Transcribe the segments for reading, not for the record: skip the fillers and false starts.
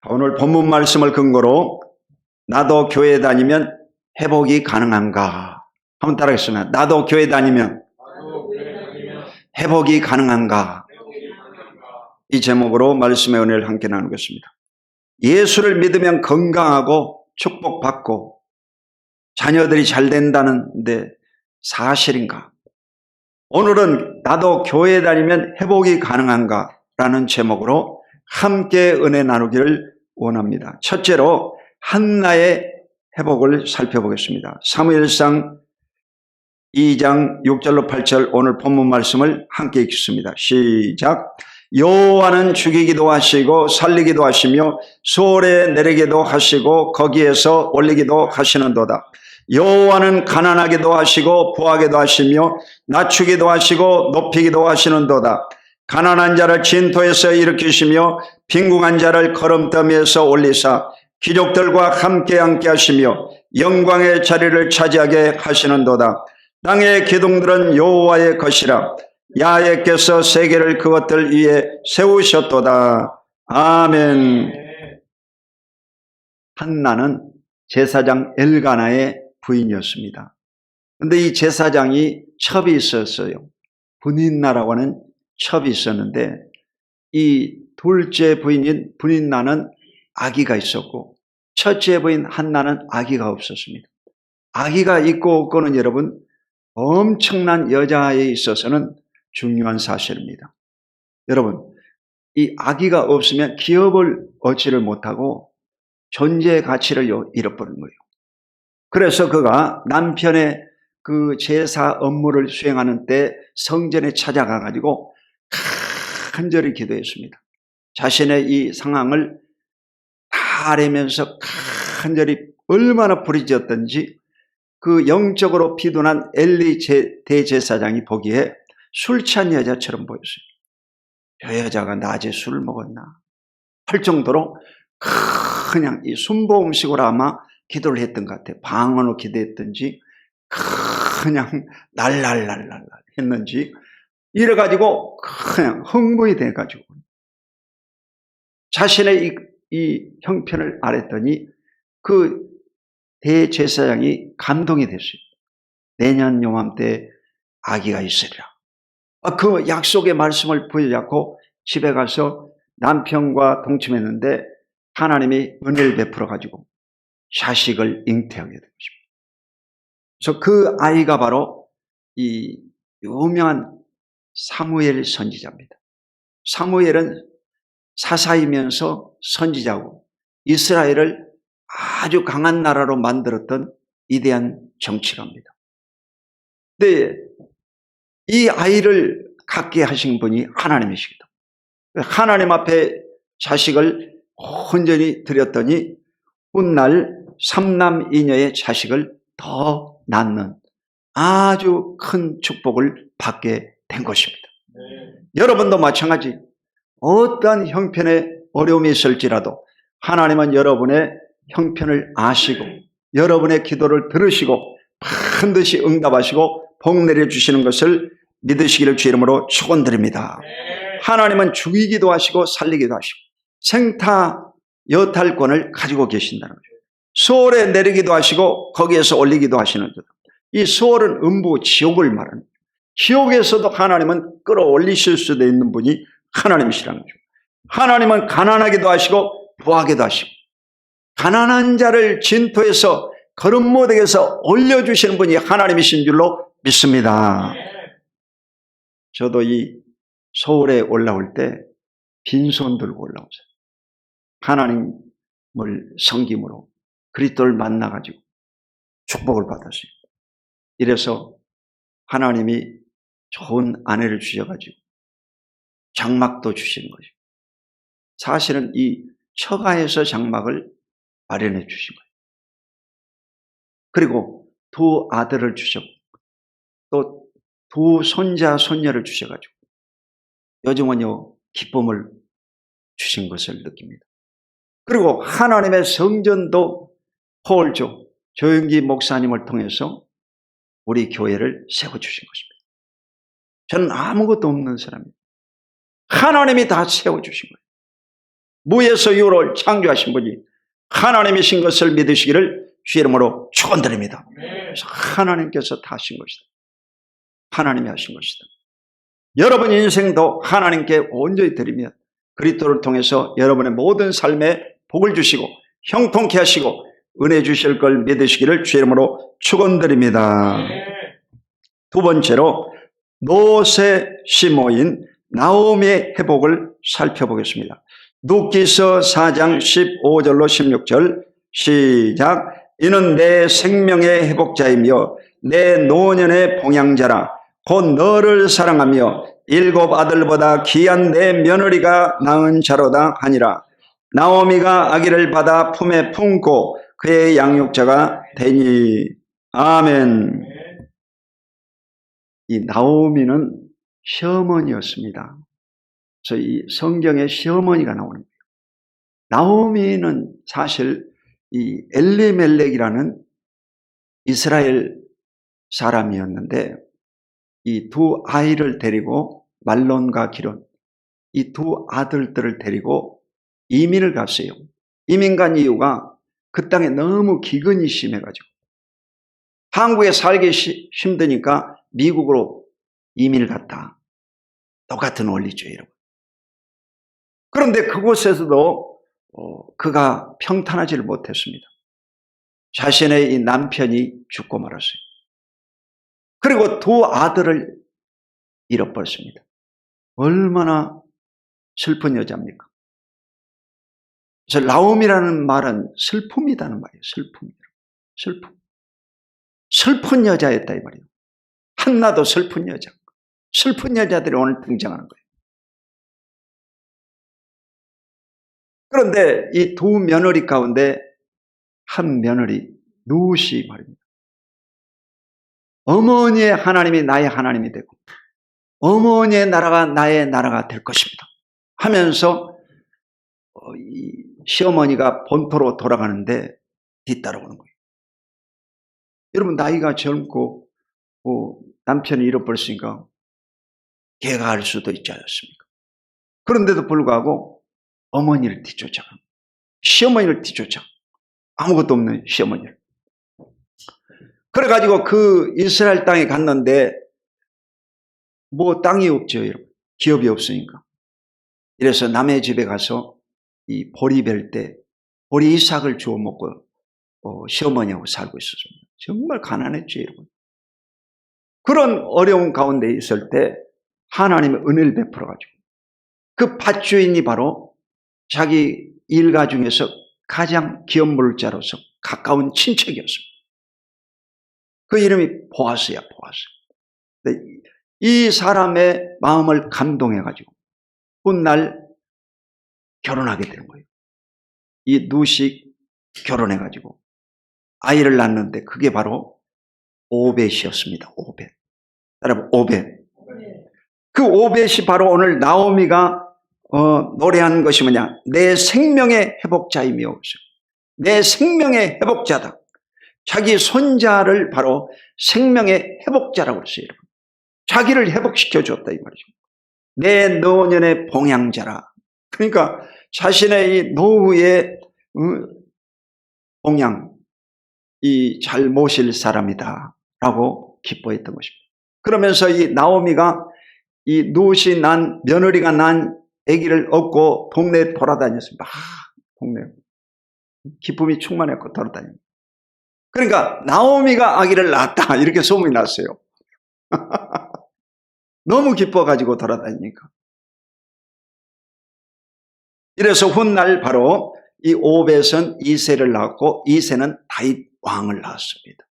오늘 본문 말씀을 근거로 나도 교회 다니면 회복이 가능한가? 한번 따라하겠습니다. 나도 교회 다니면 회복이 가능한가? 이 제목으로 말씀의 은혜를 함께 나누겠습니다. 예수를 믿으면 건강하고 축복받고 자녀들이 잘 된다는데 사실인가? 오늘은 나도 교회 다니면 회복이 가능한가? 라는 제목으로 함께 은혜 나누기를 원합니다. 첫째로 한나의 회복을 살펴보겠습니다. 사무엘상 2장 6절로 8절 오늘 본문 말씀을 함께 읽겠습니다. 시작. 여호와는 죽이기도 하시고 살리기도 하시며 소홀에 내리기도 하시고 거기에서 올리기도 하시는도다. 여호와는 가난하기도 하시고 부하게도 하시며 낮추기도 하시고 높이기도 하시는도다. 가난한 자를 진토에서 일으키시며 빈궁한 자를 거름더미에서 올리사 귀족들과 함께 앉게 하시며 영광의 자리를 차지하게 하시는도다. 땅의 기둥들은 여호와의 것이라. 야훼께서 세계를 그것들 위에 세우셨도다. 아멘. 한나는 제사장 엘가나의 부인이었습니다. 그런데 이 제사장이 첩이 있었어요. 분인나라고 하는 첩이 있었는데 이 둘째 부인인 분인나는 아기가 있었고 첫째 부인 한나는 아기가 없었습니다. 아기가 있고 없고는 여러분 엄청난 여자에 있어서는 중요한 사실입니다. 여러분 이 아기가 없으면 기업을 얻지를 못하고 존재의 가치를 잃어버린 거예요. 그래서 그가 남편의 그 제사 업무를 수행하는 때 성전에 찾아가 가지고 간절히 기도했습니다. 자신의 이 상황을 다 아뢰면서 간절히 얼마나 부르짖었던지 그 영적으로 비둔한 엘리 대제사장이 보기에 술 취한 여자처럼 보였어요. 저 여자가 낮에 술을 먹었나 할 정도로 그냥 이 순보음식으로 아마 기도를 했던 것 같아요. 방언으로 기도했던지 그냥 날랄랄랄 했는지 이래가지고 그냥 흥분이 돼가지고 자신의 이 형편을 아랬더니 그 대제사장이 감동이 됐어요. 내년 요맘때 아기가 있으리라. 그 약속의 말씀을 부여잡고 집에 가서 남편과 동침했는데 하나님이 은혜를 베풀어 가지고 자식을 잉태하게 된 것입니다. 그래서 그 아이가 바로 이 유명한 사무엘 선지자입니다. 사무엘은 사사이면서 선지자고 이스라엘을 아주 강한 나라로 만들었던 위대한 정치가입니다. 근데 이 아이를 갖게 하신 분이 하나님이시기도. 하나님 앞에 자식을 온전히 드렸더니 훗날 3남 2녀의 자식을 더 낳는 아주 큰 축복을 받게 된 것입니다. 여러분도 마찬가지 어떠한 형편의 어려움이 있을지라도 하나님은 여러분의 형편을 아시고 여러분의 기도를 들으시고 반드시 응답하시고 복 내려주시는 것을 믿으시기를 주 이름으로 축원드립니다. 하나님은 죽이기도 하시고 살리기도 하시고 생타 여탈권을 가지고 계신다는 거죠. 소홀에 내리기도 하시고 거기에서 올리기도 하시는 것. 이 소홀은 음부 지옥을 말합니다. 지옥에서도 하나님은 끌어올리실 수도 있는 분이 하나님이시라는 거죠. 하나님은 가난하기도 하시고 부하기도 하시고 가난한 자를 진토에서 거름모닥에서 올려주시는 분이 하나님이신 줄로 믿습니다. 저도 이 서울에 올라올 때 빈손 들고 올라오세요. 하나님을 섬김으로 그리스도를 만나가지고 축복을 받았어요. 이래서 하나님이 좋은 아내를 주셔가지고 장막도 주시는 거죠. 사실은 이 처가에서 장막을 마련해 주신 거예요. 그리고 두 아들을 주셨고 또 두 손자 손녀를 주셔가지고 요즘은요 기쁨을 주신 것을 느낍니다. 그리고 하나님의 성전도 포올조 조영기 목사님을 통해서 우리 교회를 세워주신 것입니다. 저는 아무것도 없는 사람입니다. 하나님이 다 세워주신 거예요. 무에서 유를 창조하신 분이 하나님이신 것을 믿으시기를 주의 이름으로 축원드립니다. 그래서 하나님께서 다 하신 것이다. 하나님이 하신 것이다. 여러분 인생도 하나님께 온전히 드리면 그리스도를 통해서 여러분의 모든 삶에 복을 주시고 형통케 하시고 은혜 주실 걸 믿으시기를 주의 이름으로 축원드립니다. 두 번째로 노세 시모인 나오미의 회복을 살펴보겠습니다. 룻기서 4장 15절로 16절 시작. 이는 내 생명의 회복자이며 내 노년의 봉양자라. 곧 너를 사랑하며 7 아들보다 귀한 내 며느리가 낳은 자로다 하니라. 나오미가 아기를 받아 품에 품고 그의 양육자가 되니. 아멘. 이 나오미는 시어머니였습니다. 그래서 이 성경에 시어머니가 나오는 거예요. 나오미는 사실 이 엘리멜렉이라는 이스라엘 사람이었는데 이 두 아이를 데리고 말론과 기론 이 두 아들들을 데리고 이민을 갔어요. 이민 간 이유가 그 땅에 너무 기근이 심해가지고 한국에 살기 힘드니까 미국으로 이민을 갔다. 똑같은 원리죠, 여러분. 그런데 그곳에서도 그가 평탄하지를 못했습니다. 자신의 이 남편이 죽고 말았어요. 그리고 두 아들을 잃어버렸습니다. 얼마나 슬픈 여자입니까? 그래서 나오미라는 말은 슬픔이라는 말이에요. 슬픔. 슬픈 여자였다 이 말이에요. 한나도 슬픈 여자. 슬픈 여자들이 오늘 등장하는 거예요. 그런데 이 두 며느리 가운데 한 며느리 룻이 말입니다. 어머니의 하나님이 나의 하나님이 되고 어머니의 나라가 나의 나라가 될 것입니다 하면서 이 시어머니가 본토로 돌아가는데 뒤따라오는 거예요. 여러분 나이가 젊고 남편이 잃어버렸으니까 걔가 할 수도 있지 않았습니까? 그런데도 불구하고 어머니를 뒤쫓아 시어머니를 뒤쫓아 아무것도 없는 시어머니를. 그래가지고 그 이스라엘 땅에 갔는데 뭐 땅이 없죠, 여러분. 기업이 없으니까. 이래서 남의 집에 가서 이 보리 벨 때 보리 이삭을 주워 먹고 시어머니하고 살고 있었습니다. 정말 가난했죠, 여러분. 그런 어려운 가운데 있을 때 하나님의 은혜를 베풀어가지고 그 밭주인이 바로 자기 일가 중에서 가장 기업물자로서 가까운 친척이었습니다. 그 이름이 보아스야, 보아스. 이 사람의 마음을 감동해가지고 훗날 결혼하게 되는 거예요. 이 룻이 결혼해가지고 아이를 낳는데 그게 바로 오벳이었습니다. 오벳. 여러분, 오벳. 그 오벳이 바로 오늘 나오미가 노래한 것이 뭐냐? 내 생명의 회복자이며 내 생명의 회복자다. 자기 손자를 바로 생명의 회복자라고 그랬어요. 자기를 회복시켜 줬다 이 말이죠. 내 노년의 봉양자라. 그러니까 자신의 이 노후의 봉양, 이 잘 모실 사람이다 라고 기뻐했던 것입니다. 그러면서 이 나오미가 이 룻이 난 며느리가 난 아기를 얻고 동네에 돌아다녔습니다. 동네 기쁨이 충만했고 돌아다닙니다. 그러니까 나오미가 아기를 낳았다 이렇게 소문이 났어요. 너무 기뻐가지고 돌아다니니까. 이래서 훗날 바로 이 오벳은 이새를 낳았고 이새는 다윗 왕을 낳았습니다.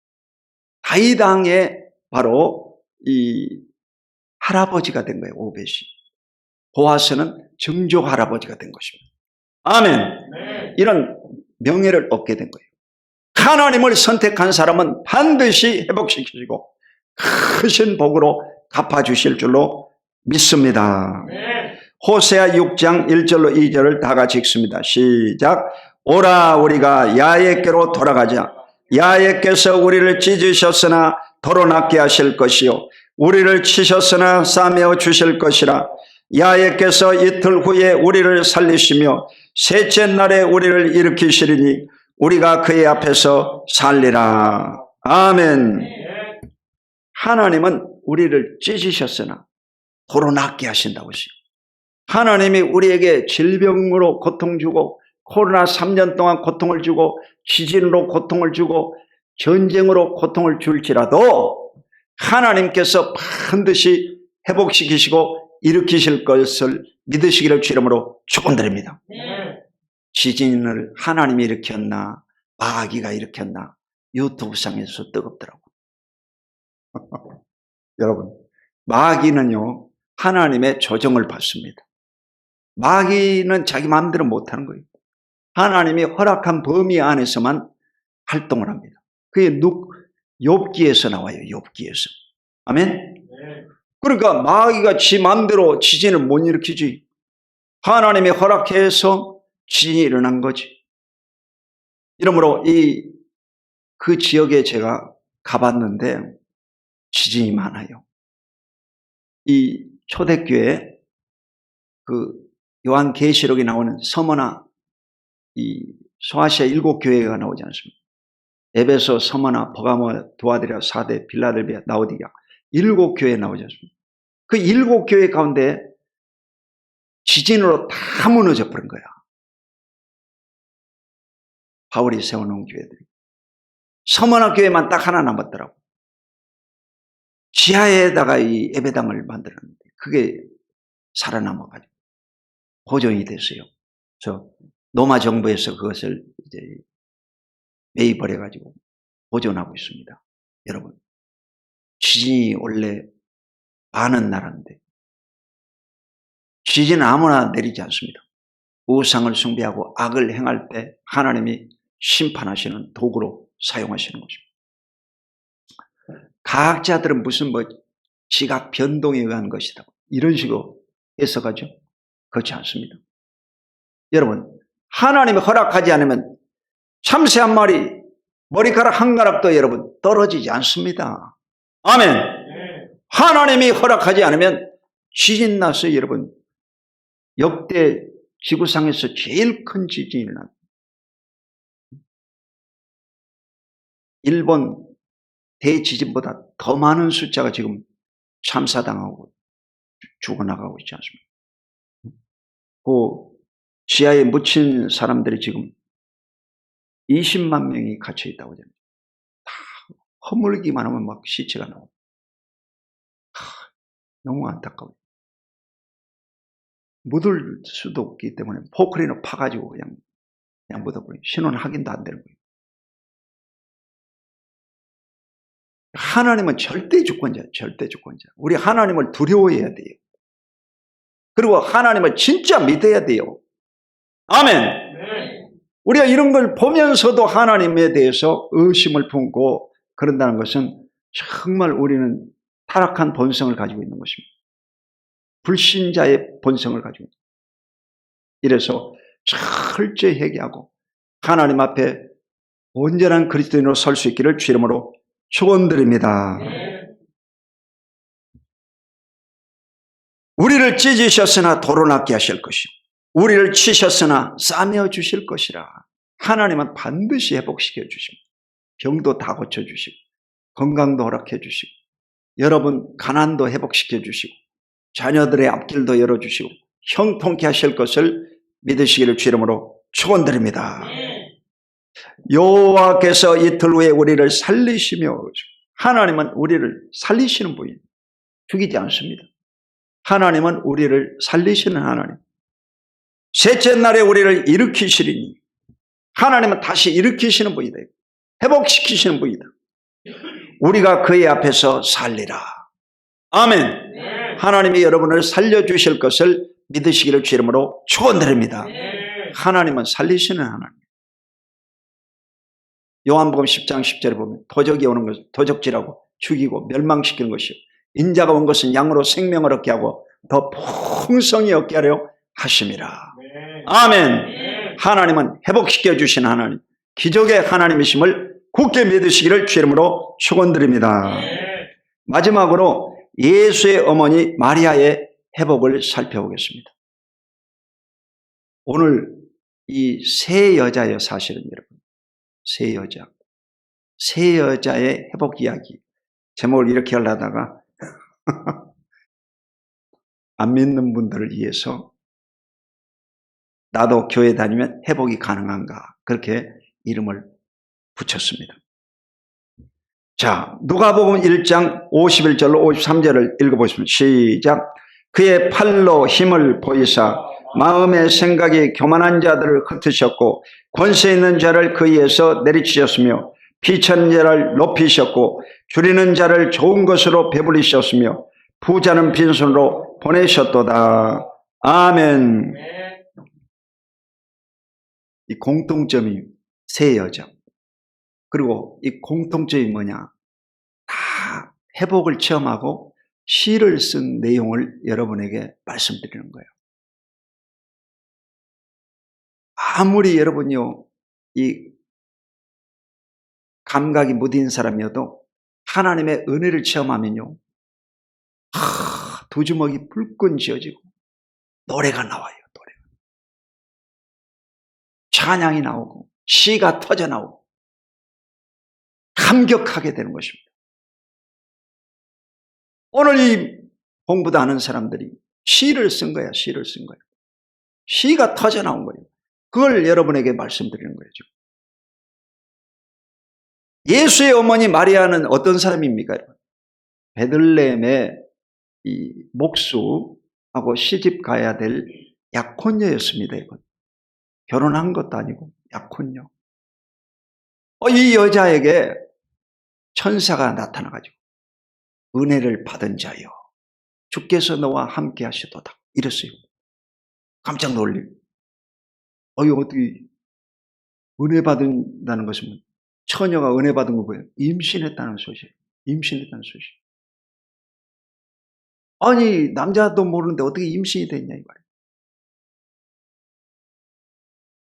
다윗 왕의 바로 이 할아버지가 된 거예요. 오벳이. 보아스는 증조 할아버지가 된 것입니다. 아멘. 네. 이런 명예를 얻게 된 거예요. 하나님을 선택한 사람은 반드시 회복시키시고 크신 복으로 갚아주실 줄로 믿습니다. 네. 호세아 6장 1절로 2절을 다 같이 읽습니다. 시작. 오라 우리가 야훼께로 돌아가자. 야훼께서 우리를 찢으셨으나 더러 낫게 하실 것이요 우리를 치셨으나 싸매어 주실 것이라. 야훼께서 이틀 후에 우리를 살리시며 셋째 날에 우리를 일으키시리니 우리가 그의 앞에서 살리라. 아멘. 하나님은 우리를 찢으셨으나 도로 낫게 하신다고 하시고, 하나님이 우리에게 질병으로 고통 주고 코로나 3년 동안 고통을 주고 지진으로 고통을 주고 전쟁으로 고통을 줄지라도 하나님께서 반드시 회복시키시고 일으키실 것을 믿으시기를 주 이름으로 축원드립니다. 지진을 하나님이 일으켰나 마귀가 일으켰나 유튜브상에서 뜨겁더라고요. 여러분, 마귀는요 하나님의 조정을 받습니다. 마귀는 자기 마음대로 못하는 거예요. 하나님이 허락한 범위 안에서만 활동을 합니다. 그게 욥기에서 나와요. 욥기에서. 아멘. 그러니까 마귀가 지 마음대로 지진을 못 일으키지. 하나님이 허락해서 지진이 일어난 거지. 이러므로 그 지역에 제가 가봤는데 지진이 많아요. 이 초대교회 그 요한계시록에 나오는 서머나 이 소아시아 7교회가 나오지 않습니까? 에베소, 서머나, 버가모, 두아디라, 사데, 빌라델비아, 라오디게아 7교회 나오지 않습니까? 그 7교회 가운데 지진으로 다 무너져 버린 거야. 바울이 세워놓은 교회들이. 서머나 교회만 딱 하나 남았더라고. 지하에다가 이 예배당을 만들었는데 그게 살아남아가지고 보존이 됐어요. 노마 정부에서 그것을 이제 매입을 해가지고 보존하고 있습니다. 여러분, 지진이 원래 많은 나라인데 지진은 아무나 내리지 않습니다. 우상을 숭배하고 악을 행할 때 하나님이 심판하시는 도구로 사용하시는 것입니다. 과학자들은 무슨 지각 변동에 의한 것이다 이런 식으로 해석하죠. 그렇지 않습니다. 여러분, 하나님이 허락하지 않으면 참새 한 마리, 머리카락 한 가락도 여러분 떨어지지 않습니다. 아멘. 하나님이 허락하지 않으면 지진 나서 여러분 역대 지구상에서 제일 큰 지진이 일어납니다. 일본 대지진보다 더 많은 숫자가 지금 참사당하고 죽어나가고 있지 않습니까? 그 지하에 묻힌 사람들이 지금 20만 명이 갇혀 있다고 합니다. 다 허물기만 하면 막 시체가 나오고. 너무 안타까워요. 묻을 수도 없기 때문에 포크레인을 파가지고 그냥 묻어버려요. 신원 확인도 안 되는 거예요. 하나님은 절대 주권자예요. 절대 주권자. 우리 하나님을 두려워해야 돼요. 그리고 하나님을 진짜 믿어야 돼요. 아멘. 우리가 이런 걸 보면서도 하나님에 대해서 의심을 품고 그런다는 것은 정말 우리는 타락한 본성을 가지고 있는 것입니다. 불신자의 본성을 가지고 있습니다. 이래서 철저히 회개하고 하나님 앞에 온전한 그리스도인으로 설 수 있기를 주 이름으로 축원드립니다. 우리를 찢으셨으나 도로 낫게 하실 것이고 우리를 치셨으나 싸매어 주실 것이라. 하나님은 반드시 회복시켜 주십니다. 병도 다 고쳐주시고 건강도 허락해 주시고 여러분 가난도 회복시켜 주시고 자녀들의 앞길도 열어주시고 형통케 하실 것을 믿으시기를 주 이름으로 축원드립니다. 여호와께서 이틀 후에 우리를 살리시며, 하나님은 우리를 살리시는 분이에요. 죽이지 않습니다. 하나님은 우리를 살리시는 하나님. 셋째 날에 우리를 일으키시리니, 하나님은 다시 일으키시는 분이다. 회복시키시는 분이다. 우리가 그의 앞에서 살리라. 아멘. 하나님이 여러분을 살려주실 것을 믿으시기를 주 이름으로 축원드립니다. 하나님은 살리시는 하나님. 요한복음 10장 10절에 보면 도적이 오는 것은 도적질하고 죽이고 멸망시키는 것이요 인자가 온 것은 양으로 생명을 얻게 하고 더 풍성히 얻게 하려 하심이라. 아멘. 하나님은 회복시켜 주신 하나님, 기적의 하나님이심을 굳게 믿으시기를 주 이름으로 축원드립니다. 마지막으로 예수의 어머니 마리아의 회복을 살펴보겠습니다. 오늘 이 세 여자예요, 사실은 여러분. 세 여자. 세 여자의 회복 이야기. 제목을 이렇게 하려다가 안 믿는 분들을 위해서 나도 교회 다니면 회복이 가능한가, 그렇게 이름을 붙였습니다. 자, 누가복음 1장 51절로 53절을 읽어보시면 시작. 그의 팔로 힘을 보이사 마음의 생각이 교만한 자들을 흩으셨고 권세 있는 자를 그 위에서 내리치셨으며 비천한 자를 높이셨고 줄이는 자를 좋은 것으로 배부리셨으며 부자는 빈손으로 보내셨도다. 아멘. 이 공통점이 세 여자. 그리고 이 공통점이 뭐냐? 다 회복을 체험하고 시를 쓴 내용을 여러분에게 말씀드리는 거예요. 아무리 여러분요, 이 감각이 무딘 사람이어도 하나님의 은혜를 체험하면요, 두 주먹이 불끈 쥐어지고 노래가 나와요. 노래가. 찬양이 나오고 시가 터져 나오고 감격하게 되는 것입니다. 오늘 이 공부도 하는 사람들이 시를 쓴 거야. 시를 쓴 거야. 시가 터져 나온 거예요. 그걸 여러분에게 말씀드리는 거예요. 예수의 어머니 마리아는 어떤 사람입니까? 베들레헴의 이 목수하고 시집 가야 될 약혼녀였습니다. 이건 결혼한 것도 아니고 약혼녀. 이 여자에게 천사가 나타나가지고 은혜를 받은 자여, 주께서 너와 함께 하시도다, 이랬어요. 깜짝 놀래요. 이거 어떻게 은혜 받는다는 것은, 처녀가 은혜 받은 거 뭐예요? 임신했다는 소식. 임신했다는 소식. 아니, 남자도 모르는데 어떻게 임신이 됐냐, 이 말이에요.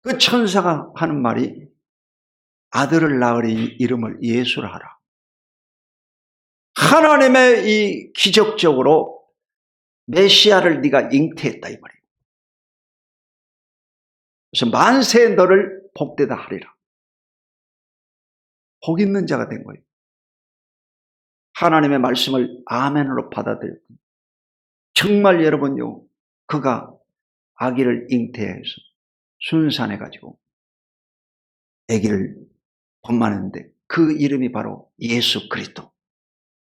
그 천사가 하는 말이 아들을 낳으리 이름을 예수라 하라. 하나님의 이 기적적으로 메시아를 네가 잉태했다, 이 말이에요. 그래서 만세 너를 복되다 하리라. 복 있는 자가 된 거예요. 하나님의 말씀을 아멘으로 받아들였고, 정말 여러분요, 그가 아기를 잉태해서 순산해가지고 아기를 본받는데 그 이름이 바로 예수 그리스도,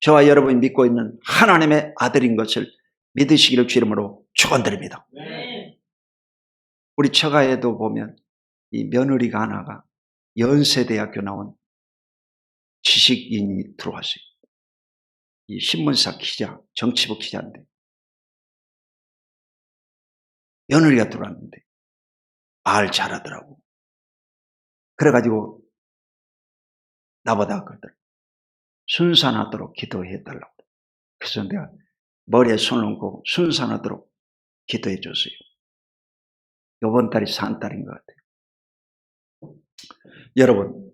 저와 여러분이 믿고 있는 하나님의 아들인 것을 믿으시기를 주 이름으로 축원드립니다. 네. 우리 처가에도 보면 이 며느리가 하나가 연세대학교 나온 지식인이 들어왔어요. 이 신문사 기자, 정치부 기자인데 며느리가 들어왔는데 말 잘하더라고. 그래가지고 나보다 그러더라고. 순산하도록 기도해달라고. 그래서 내가 머리에 손을 얹고 순산하도록 기도해 줬어요. 이번 달이 산달인 것 같아요. 여러분,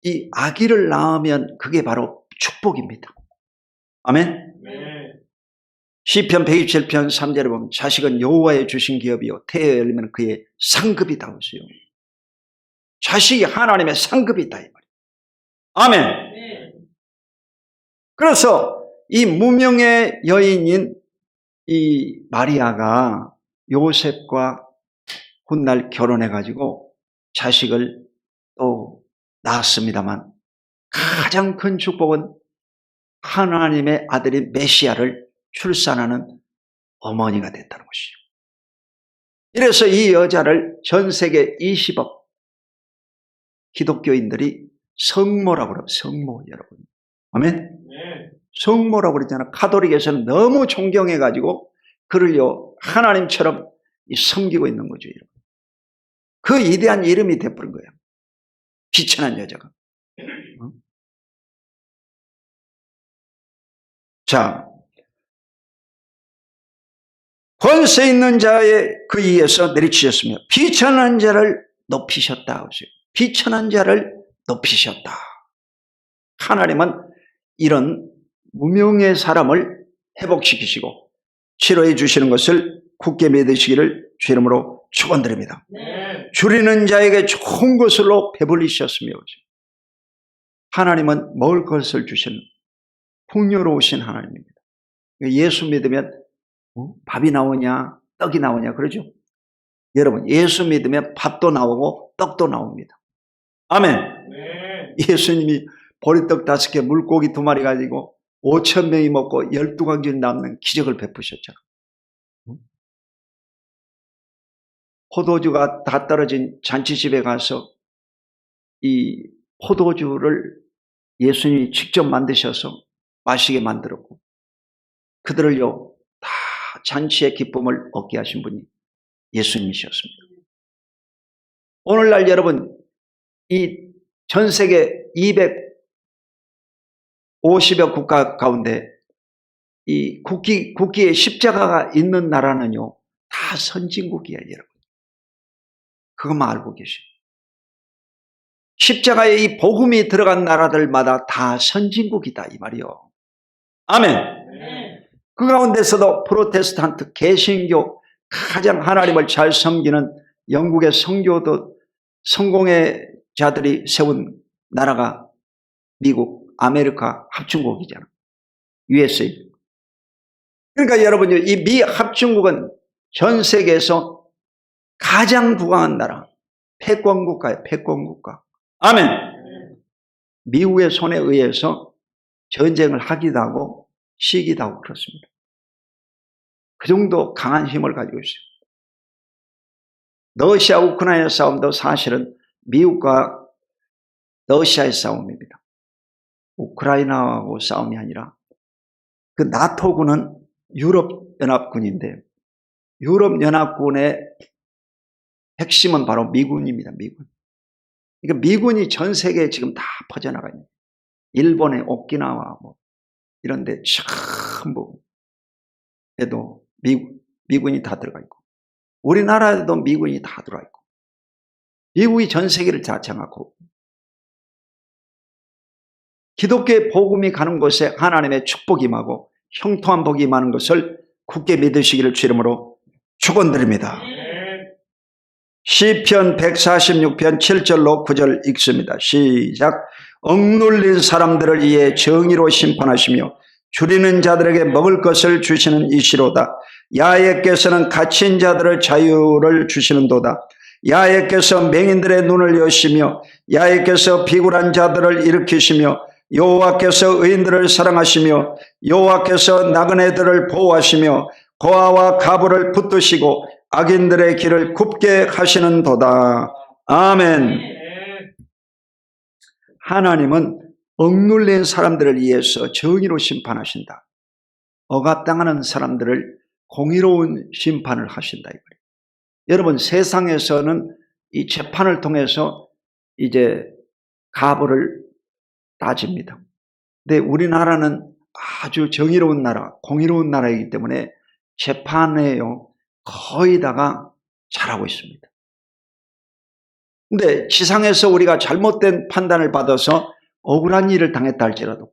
이 아기를 낳으면 그게 바로 축복입니다. 아멘? 네. 시편 127편 3절에 보면 자식은 여호와의 주신 기업이요 태에 열리면 그의 상급이다 하시요. 자식이 하나님의 상급이다, 이 말이에요. 아멘. 네. 그래서 이 무명의 여인인 이 마리아가 요셉과 훗날 결혼해가지고 자식을 또 낳았습니다만, 가장 큰 축복은 하나님의 아들인 메시아를 출산하는 어머니가 됐다는 것이죠. 이래서 이 여자를 전 세계 20억 기독교인들이 성모라고 그래요. 성모, 여러분. 아멘? 네. 성모라고 그러잖아요. 가톨릭에서는 너무 존경해가지고 그를요 하나님처럼 섬기고 있는 거죠. 여러분. 그 위대한 이름이 돼버린 거예요. 비천한 여자가. 자, 권세 있는 자의 그 위에서 내리치셨으며 비천한 자를 높이셨다 하세요. 비천한 자를 높이셨다. 하나님은 이런 무명의 사람을 회복시키시고 치료해 주시는 것을 굳게 믿으시기를 주 이름으로 축원드립니다. 줄이는 자에게 좋은 것으로 배불리셨으며 하나님은 먹을 것을 주시는 풍요로우신 하나님입니다. 예수 믿으면 밥이 나오냐 떡이 나오냐 그러죠. 여러분 예수 믿으면 밥도 나오고 떡도 나옵니다. 아멘. 예수님이 보리떡 5개 물고기 2마리 가지고 5,000명이 먹고 12광줄 남는 기적을 베푸셨잖아. 포도주가 다 떨어진 잔치집에 가서 이 포도주를 예수님이 직접 만드셔서 마시게 만들었고 그들을요 다 잔치의 기쁨을 얻게 하신 분이 예수님이셨습니다. 오늘날 여러분 이 전 세계 250여 국가 가운데 이 국기에 십자가가 있는 나라는요 다 선진국이에요. 여러분 그것만 알고 계십니다. 십자가에 이 복음이 들어간 나라들마다 다 선진국이다 이 말이요. 아멘. 그 가운데서도 프로테스탄트 개신교 가장 하나님을 잘 섬기는 영국의 선교도 성공의 자들이 세운 나라가 미국, 아메리카 합중국이잖아. USA. 그러니까 여러분 이 미 합중국은 전 세계에서 가장 부강한 나라. 패권국가예요. 패권국가. 아멘. 미국의 손에 의해서 전쟁을 하기도 하고 쉬기도 하고 그렇습니다. 그 정도 강한 힘을 가지고 있어요. 러시아 우크라이나 싸움도 사실은 미국과 러시아의 싸움입니다. 우크라이나하고 싸움이 아니라 그 나토군은 유럽연합군인데 유럽연합군의 핵심은 바로 미군입니다. 미군. 그러니까 미군이 전 세계에 지금 다 퍼져나가 있는 일본의 오키나와 뭐 이런 데 전부 에도 미군이 다 들어가 있고 우리나라에도 미군이 다 들어가 있고 미국이 전 세계를 자청하고 기독교의 복음이 가는 곳에 하나님의 축복이 임하고 형통한 복이 임하는 것을 굳게 믿으시기를 주 이름으로 축원드립니다. 시편 146편 7절로 9절 읽습니다. 시작. 억눌린 사람들을 이에 정의로 심판하시며 줄이는 자들에게 먹을 것을 주시는 이시로다. 야훼께서는 갇힌 자들의 자유를 주시는도다. 야훼께서 맹인들의 눈을 여시며 야훼께서 비굴한 자들을 일으키시며 여호와께서 의인들을 사랑하시며 여호와께서 나그네들을 보호하시며 고아와 가부를 붙드시고 악인들의 길을 굽게 하시는도다. 아멘. 하나님은 억눌린 사람들을 위해서 정의로 심판하신다. 억압당하는 사람들을 공의로운 심판을 하신다. 여러분 세상에서는 이 재판을 통해서 이제 가부를 따집니다. 근데 우리나라는 아주 정의로운 나라, 공의로운 나라이기 때문에 재판에요 거의 다가 잘하고 있습니다. 근데 지상에서 우리가 잘못된 판단을 받아서 억울한 일을 당했다 할지라도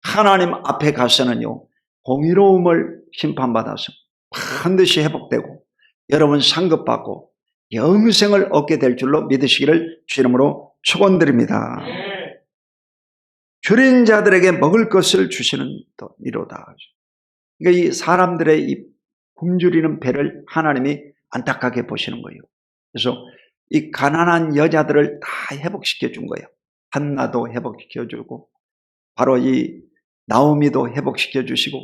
하나님 앞에 가서는요 공의로움을 심판받아서 반드시 회복되고 여러분 상급받고 영생을 얻게 될 줄로 믿으시기를 주 이름으로 축원드립니다. 줄인 자들에게 먹을 것을 주시는 이로다. 그러니까 이 사람들의 이 굶주리는 배를 하나님이 안타깝게 보시는 거예요. 그래서 이 가난한 여자들을 다 회복시켜 준 거예요. 한나도 회복시켜 주고 바로 이 나오미도 회복시켜 주시고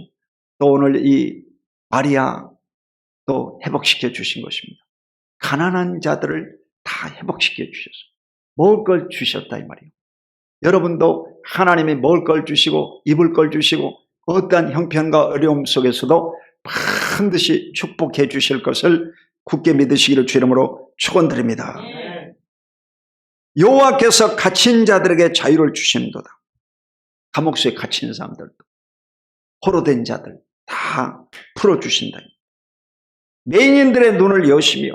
또 오늘 이 마리아도 회복시켜 주신 것입니다. 가난한 자들을 다 회복시켜 주셔서 먹을 걸 주셨다 이 말이에요. 여러분도 하나님이 먹을 걸 주시고 입을 걸 주시고 어떠한 형편과 어려움 속에서도 반드시 축복해 주실 것을 굳게 믿으시기를 주 이름으로 축원드립니다. 여호와께서 갇힌 자들에게 자유를 주시는도다. 감옥 속에 갇힌 사람들도 포로된 자들 다 풀어주신다. 맹인들의 눈을 여시며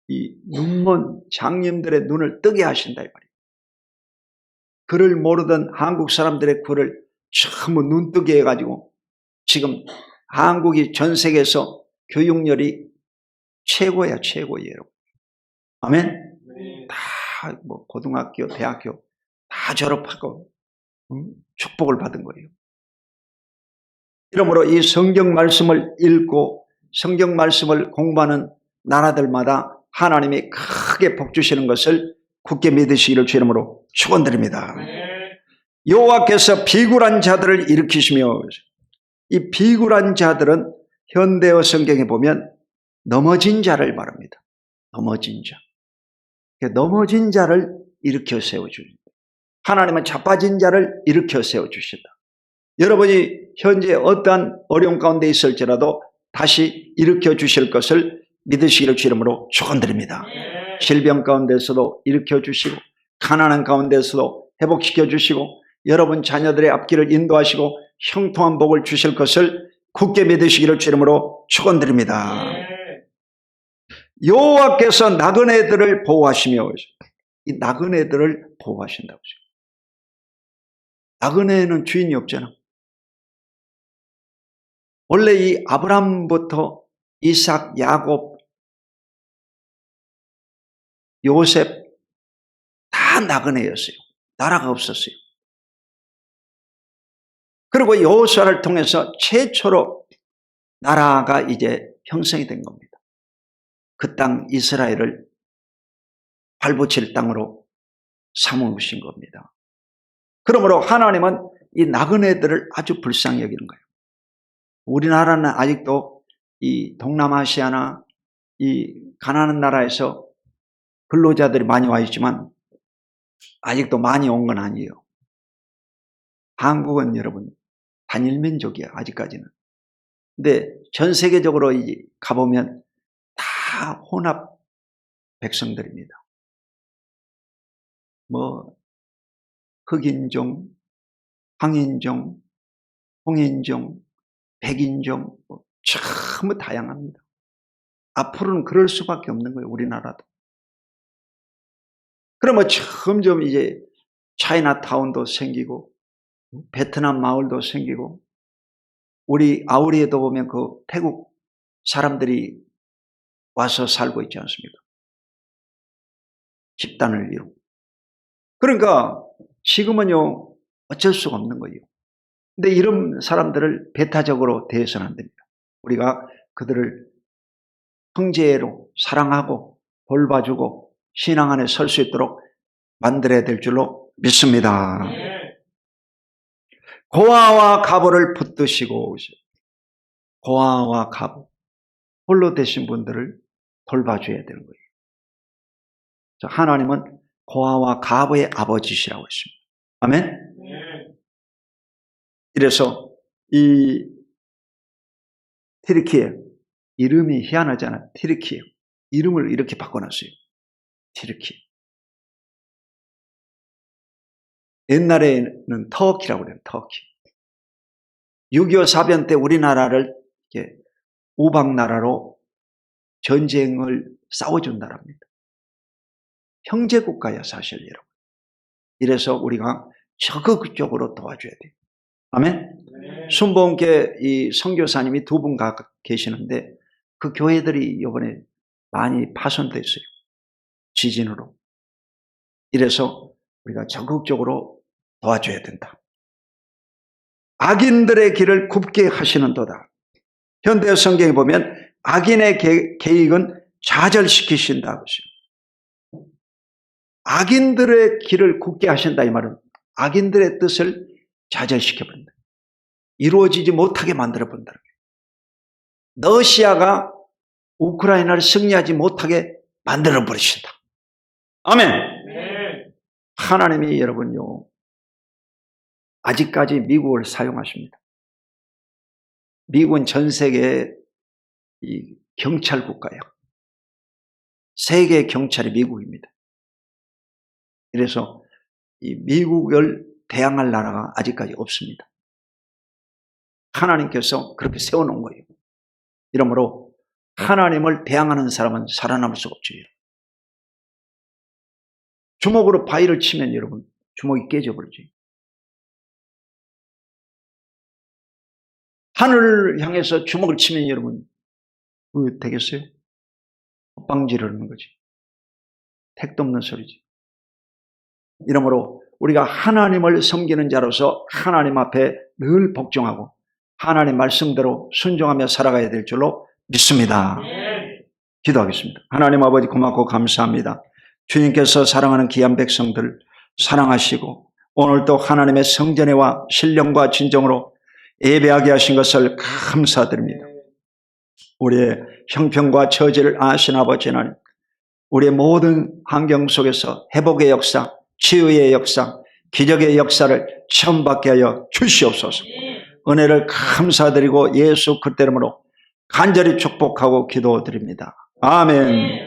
이 눈먼 장님들의 눈을 뜨게 하신다 이 말이에요. 글을 모르던 한국 사람들의 글을 전부 눈뜨게 해가지고 지금 한국이 전 세계에서 교육열이 최고야, 최고예요. 아멘? 다 뭐 고등학교, 대학교 다 졸업하고 축복을 받은 거예요. 이러므로 이 성경 말씀을 읽고 성경 말씀을 공부하는 나라들마다 하나님이 크게 복 주시는 것을 굳게 믿으시기를 주 이름으로 축원드립니다. 여호와께서 비굴한 자들을 일으키시며, 이 비굴한 자들은 현대어 성경에 보면 넘어진 자를 말합니다. 넘어진 자. 넘어진 자를 일으켜 세워주신다. 하나님은 자빠진 자를 일으켜 세워주신다. 여러분이 현재 어떠한 어려움 가운데 있을지라도 다시 일으켜 주실 것을 믿으시기를 주 이름으로 축원드립니다. 질병 가운데서도 일으켜 주시고 가난한 가운데서도 회복시켜 주시고 여러분 자녀들의 앞길을 인도하시고 형통한 복을 주실 것을 굳게 믿으시기를 주 이름으로 축원드립니다. 여호와께서 나그네들을 보호하시며, 이 나그네들을 보호하신다고. 나그네는 주인이 없잖아. 원래 이 아브라함부터 이삭, 야곱, 요셉 다 나그네였어요. 나라가 없었어요. 그리고 여호수아를 통해서 최초로 나라가 이제 형성이 된 겁니다. 그 땅 이스라엘을 발붙일 땅으로 삼으신 겁니다. 그러므로 하나님은 이 나그네들을 아주 불쌍히 여기는 거예요. 우리나라는 아직도 이 동남아시아나 이 가난한 나라에서 근로자들이 많이 와 있지만 아직도 많이 온 건 아니에요. 한국은 여러분 단일민족이야, 아직까지는. 근데 전 세계적으로 가보면 다 혼합 백성들입니다. 뭐 흑인종, 황인종, 홍인종, 백인종 참 다양합니다. 앞으로는 그럴 수밖에 없는 거예요, 우리나라도. 그러면 점점 이제 차이나타운도 생기고 베트남 마을도 생기고, 우리 아우리에도 보면 그 태국 사람들이 와서 살고 있지 않습니까? 집단을 이루고. 그러니까 지금은요 어쩔 수가 없는 거예요. 근데 이런 사람들을 배타적으로 대해서는 안 됩니다. 우리가 그들을 형제로 사랑하고 돌봐주고 신앙 안에 설 수 있도록 만들어야 될 줄로 믿습니다. 고아와 가부를 붙드시고, 고아와 가부, 홀로 되신 분들을 돌봐줘야 되는 거예요. 하나님은 고아와 가부의 아버지시라고 했습니다. 아멘? 이래서 이 티르키예, 이름이 희한하잖아요. 티르키예. 이름을 이렇게 바꿔놨어요. 티르키예. 옛날에는 터키라고 그래요. 터키. 6.25 사변 때 우리나라를 이렇게 우방나라로 전쟁을 싸워준 나라입니다. 형제국가야 사실 여러분. 이래서 우리가 적극적으로 도와줘야 돼요. 아멘? 순복음교회 이 선교사님이 두 분 계시는데 그 교회들이 이번에 많이 파손됐어요. 지진으로. 이래서 우리가 적극적으로 도와줘야 된다. 악인들의 길을 굽게 하시는도다. 현대 성경에 보면 악인의 계획은 좌절시키신다고 하시죠. 악인들의 길을 굽게 하신다 이 말은 악인들의 뜻을 좌절시켜버린다. 이루어지지 못하게 만들어본다. 러시아가 우크라이나를 승리하지 못하게 만들어버리신다. 아멘. 하나님이 여러분요 아직까지 미국을 사용하십니다. 미국은 전 세계의 이 경찰 국가예요. 세계 경찰이 미국입니다. 그래서 이 미국을 대항할 나라가 아직까지 없습니다. 하나님께서 그렇게 세워놓은 거예요. 이러므로 하나님을 대항하는 사람은 살아남을 수가 없죠. 주먹으로 바위를 치면 여러분 주먹이 깨져버리죠. 하늘을 향해서 주먹을 치면 여러분 되겠어요? 빵 지르는 거지. 택도 없는 소리지. 이러므로 우리가 하나님을 섬기는 자로서 하나님 앞에 늘 복종하고 하나님 말씀대로 순종하며 살아가야 될 줄로 믿습니다. 기도하겠습니다. 하나님 아버지 고맙고 감사합니다. 주님께서 사랑하는 귀한 백성들 사랑하시고 오늘도 하나님의 성전에와 신령과 진정으로 예배하게 하신 것을 감사드립니다. 우리의 형편과 처지를 아신 아버지 하나님, 우리의 모든 환경 속에서 회복의 역사, 치유의 역사, 기적의 역사를 체험받게 하여 주시옵소서. 은혜를 감사드리고 예수 그리스도 이름으로 간절히 축복하고 기도드립니다. 아멘.